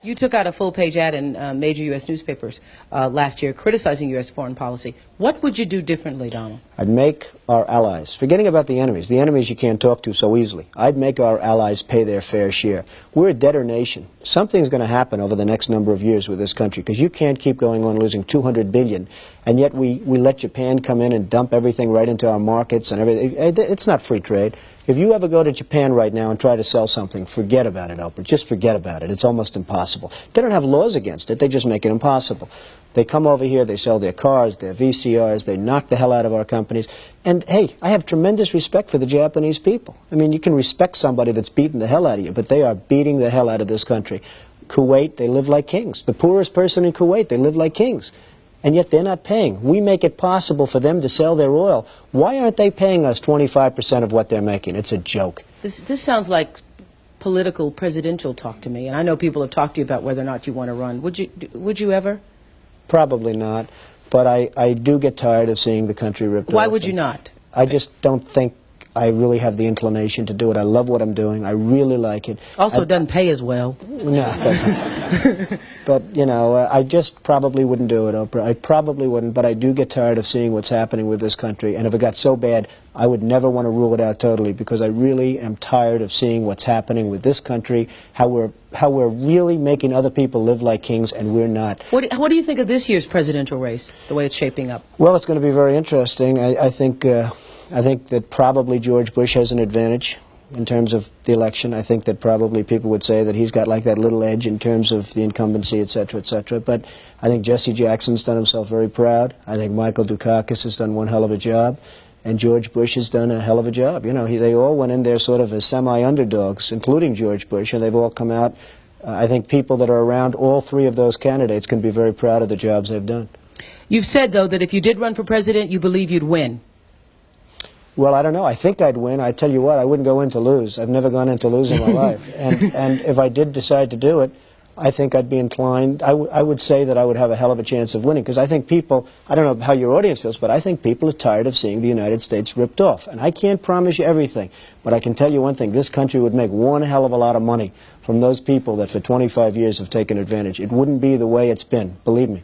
You took out a full-page ad in major U.S. newspapers last year criticizing U.S. foreign policy. What would you do differently, Donald? I'd make our allies, forgetting about the enemies you can't talk to so easily, I'd make our allies pay their fair share. We're a debtor nation. Something's going to happen over the next number of years with this country, because you can't keep going on losing $200 billion, and yet we let Japan come in and dump everything right into our markets and everything. It's not free trade. If you ever go to Japan right now and try to sell something, forget about it, Oprah. Just forget about it. It's almost impossible. They don't have laws against it. They just make it impossible. They come over here, they sell their cars, their VCRs, they knock the hell out of our companies. And, hey, I have tremendous respect for the Japanese people. I mean, you can respect somebody that's beating the hell out of you, but they are beating the hell out of this country. Kuwait, they live like kings. The poorest person in Kuwait, they live like kings. And yet they're not paying. We make it possible for them to sell their oil. Why aren't they paying us 25% of what they're making? It's a joke. This sounds like political presidential talk to me, and I know people have talked to you about whether or not you want to run. Would you ever? Probably not, but I do get tired of seeing the country ripped off. Why would you not? I just don't think I really have the inclination to do it. I love what I'm doing. I really like it. Also, it doesn't pay as well. No, it doesn't. But, you know, I just probably wouldn't do it, Oprah. I probably wouldn't, but I do get tired of seeing what's happening with this country. And if it got so bad, I would never want to rule it out totally, because I really am tired of seeing what's happening with this country, how we're really making other people live like kings, and we're not. What do you think of this year's presidential race, the way it's shaping up? Well, it's going to be very interesting. I think that probably George Bush has an advantage in terms of the election. I think that probably people would say that he's got like that little edge in terms of the incumbency, et cetera, et cetera. But I think Jesse Jackson's done himself very proud. I think Michael Dukakis has done one hell of a job. And George Bush has done a hell of a job. You know, they all went in there sort of as semi-underdogs, including George Bush, and they've all come out. I think people that are around all three of those candidates can be very proud of the jobs they've done. You've said, though, that if you did run for president, you believe you'd win. Well, I don't know. I think I'd win. I tell you what, I wouldn't go in to lose. I've never gone in to lose in my life. And if I did decide to do it, I think I'd be inclined, I would say that I would have a hell of a chance of winning, because I think people, I don't know how your audience feels, but I think people are tired of seeing the United States ripped off. And I can't promise you everything, but I can tell you one thing, this country would make one hell of a lot of money from those people that for 25 years have taken advantage. It wouldn't be the way it's been, believe me.